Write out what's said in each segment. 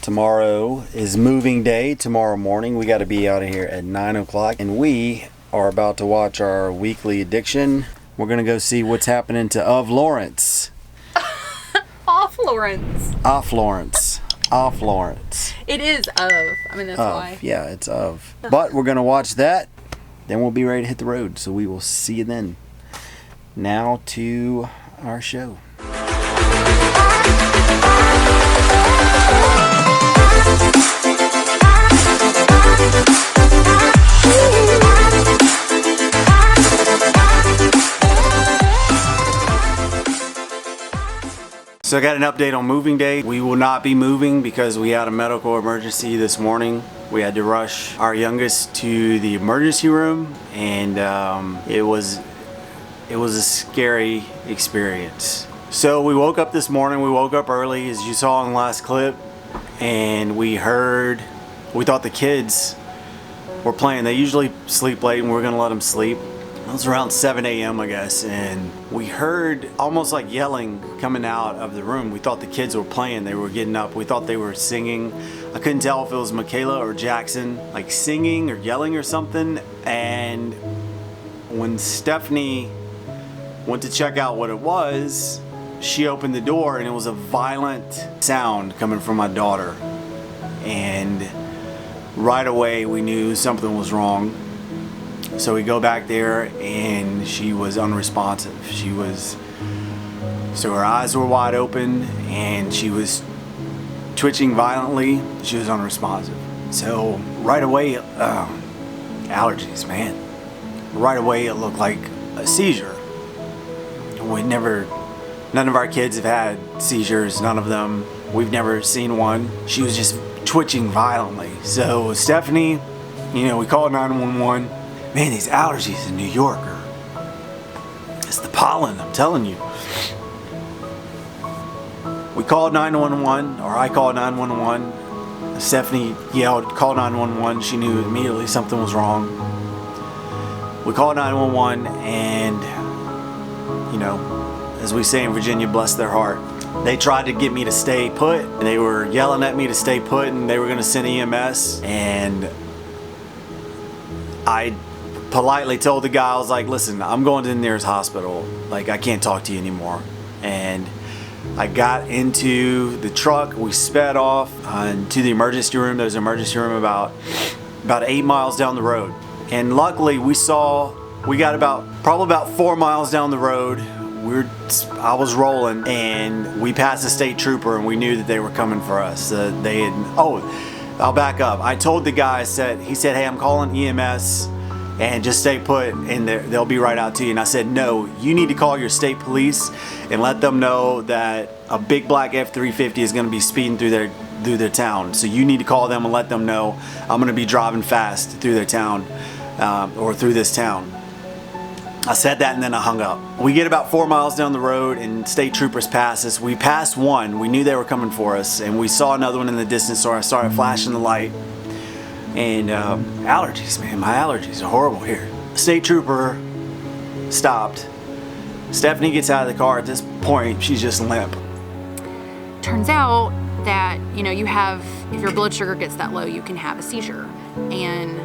Tomorrow is moving day. Tomorrow morning we got to be out of here at 9 o'clock, and we are about to watch our weekly addiction. We're gonna go see what's happening to Of Lawrence. Off Lawrence. Off Lawrence. Off Lawrence. It is Of. I mean, that's why. Yeah, it's Of. But we're gonna watch that. Then we'll be ready to hit the road. So we will see you then. Now to our show. So I got an update on moving day. We will not be moving because we had a medical emergency this morning. We had to rush our youngest to the emergency room, and it was a scary experience. So we woke up this morning. We woke up early, as you saw in the last clip, and we thought the kids were playing. They usually sleep late, and we're gonna let them sleep. It was around 7 a.m. I guess, and we heard almost like yelling coming out of the room. We thought the kids were playing. They were getting up. We thought they were singing. I couldn't tell if it was Michaela or Jackson, like singing or yelling or something. And when Stephanie went to check out what it was, she opened the door and it was a violent sound coming from my daughter. And right away we knew something was wrong. So we go back there and she was unresponsive. So her eyes were wide open and she was twitching violently. She was unresponsive. So right away, allergies, man. Right away it looked like a seizure. None of our kids have had seizures, none of them. We've never seen one. She was just twitching violently. So Stephanie, we called 911. Man, these allergies in New York it's the pollen, I'm telling you. We called 911, or I called 911. Stephanie yelled, call 911. She knew immediately something was wrong. We called 911 and, as we say in Virginia, bless their heart. They tried to get me to stay put. They were yelling at me to stay put and they were gonna send EMS, and I politely told the guy, I was like, listen, I'm going to the nearest hospital. Like, I can't talk to you anymore. And I got into the truck. We sped off to the emergency room. There's an emergency room about 8 miles down the road. And luckily we got probably about 4 miles down the road. I was rolling and we passed a state trooper and we knew that they were coming for us. I'll back up. I told the guy, he said, hey, I'm calling EMS and just stay put and they'll be right out to you. And I said, no, you need to call your state police and let them know that a big black F-350 is gonna be speeding through their town. So you need to call them and let them know I'm gonna be driving fast through their town, or through this town. I said that and then I hung up. We get about 4 miles down the road and state troopers pass us. We passed one, we knew they were coming for us, and we saw another one in the distance, so I started flashing the light. And allergies, man, my allergies are horrible here. State trooper stopped. Stephanie gets out of the car. At this point, she's just limp. Turns out that, if your blood sugar gets that low, you can have a seizure. And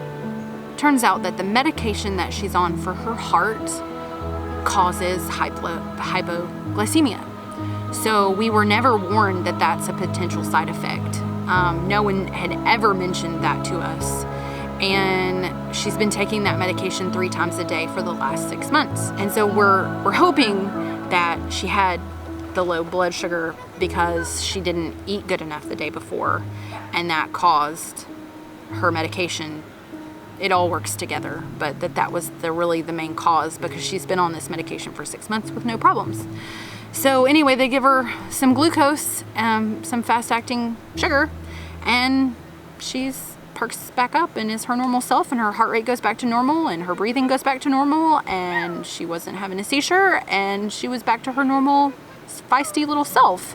turns out that the medication that she's on for her heart causes hypoglycemia. So we were never warned that that's a potential side effect. No one had ever mentioned that to us. And she's been taking that medication 3 times a day for the last 6 months. And so we're hoping that she had the low blood sugar because she didn't eat good enough the day before, and that caused her medication. It all works together, but that was really the main cause, because she's been on this medication for 6 months with no problems. So anyway, they give her some glucose, some fast-acting sugar, and she's perks back up and is her normal self, and her heart rate goes back to normal, and her breathing goes back to normal, and she wasn't having a seizure, and she was back to her normal feisty little self,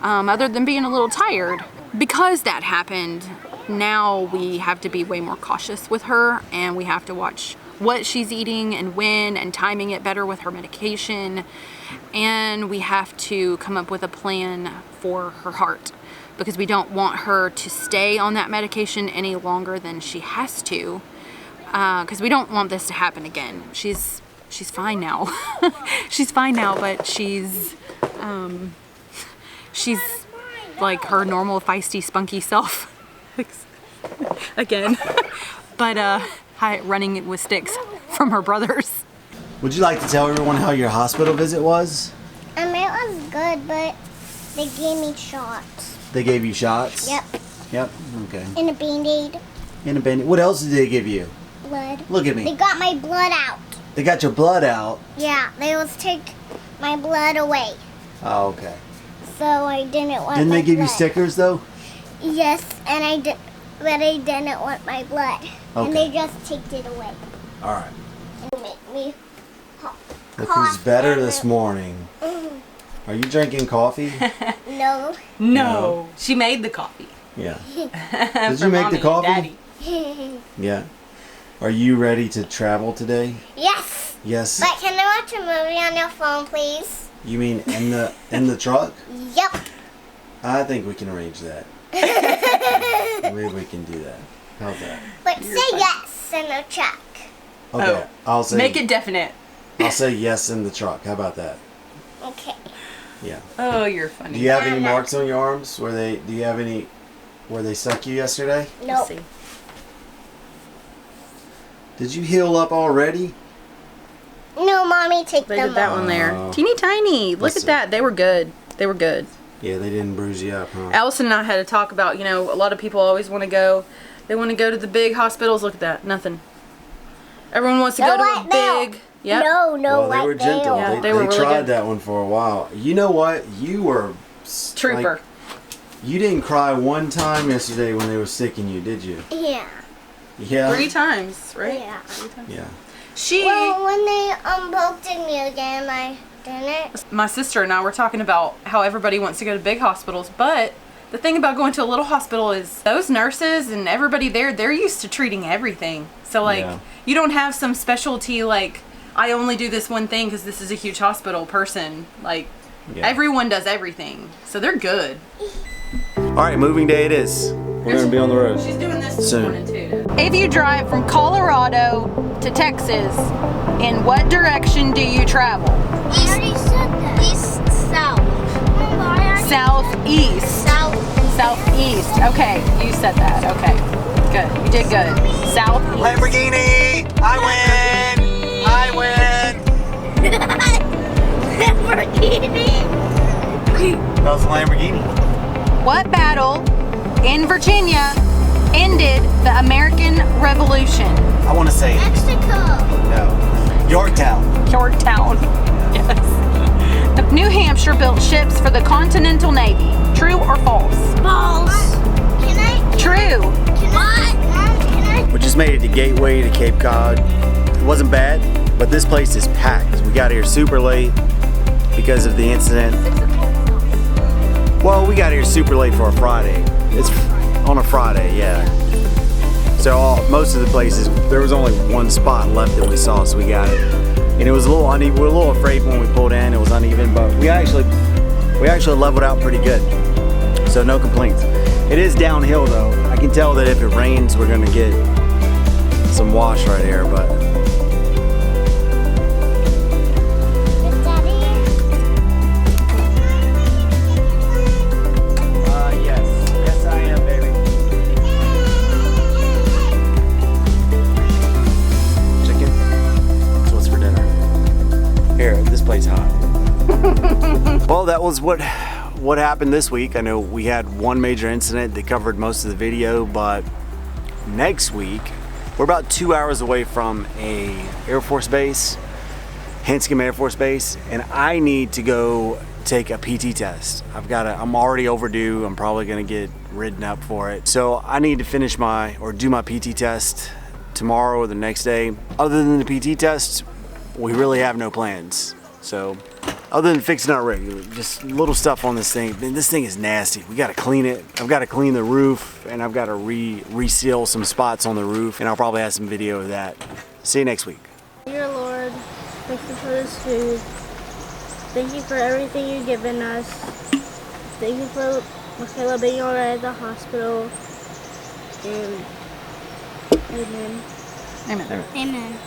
other than being a little tired. Because that happened, now we have to be way more cautious with her, and we have to watch what she's eating and when, and timing it better with her medication, and we have to come up with a plan for her heart. because we don't want her to stay on that medication any longer than she has to, because we don't want this to happen again. She's fine now. She's fine now, but she's like her normal feisty, spunky self again. But running with sticks from her brothers. Would you like to tell everyone how your hospital visit was? It was good, but they gave me shots. They gave you shots? Yep. Yep, okay. And a Band-Aid. And a Band-Aid. What else did they give you? Blood. Look at me. They got my blood out. They got your blood out? Yeah, they was take my blood away. Oh, okay. So I didn't want Didn't my they give blood. you stickers, though? Yes, and but I didn't want my blood. Okay. And they just took it away. All right. And make me Look who's better this morning. Are you drinking coffee? No. No. She made the coffee. Yeah. Did you make the coffee? Yeah. Are you ready to travel today? Yes. Yes. But can I watch a movie on your phone, please? You mean in the truck? Yep. I think we can arrange that. Maybe we can do that. How's that? But say yes in the truck. Okay. I'll say. Make it definite. I'll say yes in the truck. How about that? Okay. Yeah. Oh, you're funny. Do you have any marks on your arms? Where they stuck you yesterday? Nope. See. Did you heal up already? No, Mommy, take They them did that off. one there. Oh. Teeny tiny. Look Let's at see. that. They were good. They were good. Yeah, they didn't bruise you up, huh? Allison and I had to talk about, a lot of people always want to go. They want to go to the big hospitals. Look at that. Nothing. Everyone wants to go to a big. Yep. No, Well, they white were gentle. veil. Yeah, they they were really tried good. that one for a while. You know what? You were Trooper. like, you didn't cry one time yesterday when they were sticking you, did you? Yeah. Yeah. 3 times, right? Yeah. 3 times. Yeah. Well, when they poked in me again, I didn't. My sister and I were talking about how everybody wants to go to big hospitals, but the thing about going to a little hospital is those nurses and everybody there, they're used to treating everything. So, Yeah. you don't have some specialty, I only do this one thing because this is a huge hospital person. Yeah. Everyone does everything. So they're good. All right, moving day it is. We're gonna be on the road. She's doing this Soon. morning too. If you drive from Colorado to Texas, in what direction do you travel? I already said that. East, south. Southeast. South. Southeast. Okay, you said that. Okay, good. You did good. Southeast. Lamborghini! I win! I win! Lamborghini. That was a Lamborghini. What battle in Virginia ended the American Revolution? I want to say Mexico. no. Yorktown. Yorktown. Yes. The New Hampshire built ships for the Continental Navy. True or false? False. Can I? True. What? Mom, can I? We just made it to Gateway to Cape Cod. It wasn't bad, but this place is packed. We got here super late because of the incident. Well, we got here super late for a Friday. It's on a Friday, yeah. So most of the places, there was only one spot left that we saw, so we got it. And it was a little uneven. We were a little afraid when we pulled in. It was uneven, but we actually leveled out pretty good. So no complaints. It is downhill though. I can tell that if it rains, we're gonna get some wash right here, but. Yes I am, baby. Chicken? So what's for dinner? Here, this plate's hot. Well, that was what happened this week. I know we had one major incident that covered most of the video, but next week we're about 2 hours away from a Air Force base, Hanscom Air Force Base, and I need to go take a PT test. I'm already overdue. I'm probably gonna get written up for it. So I need to do my PT test tomorrow or the next day. Other than the PT test, we really have no plans. So other than fixing our rig, just little stuff on this thing. Man, this thing is nasty. We gotta clean it. I've gotta clean the roof, and I've gotta reseal some spots on the roof, and I'll probably have some video of that. See you next week. Dear Lord, thank you for this food. Thank you for everything you've given us. Thank you for Michaela being alright at the hospital. And amen. Amen. Amen.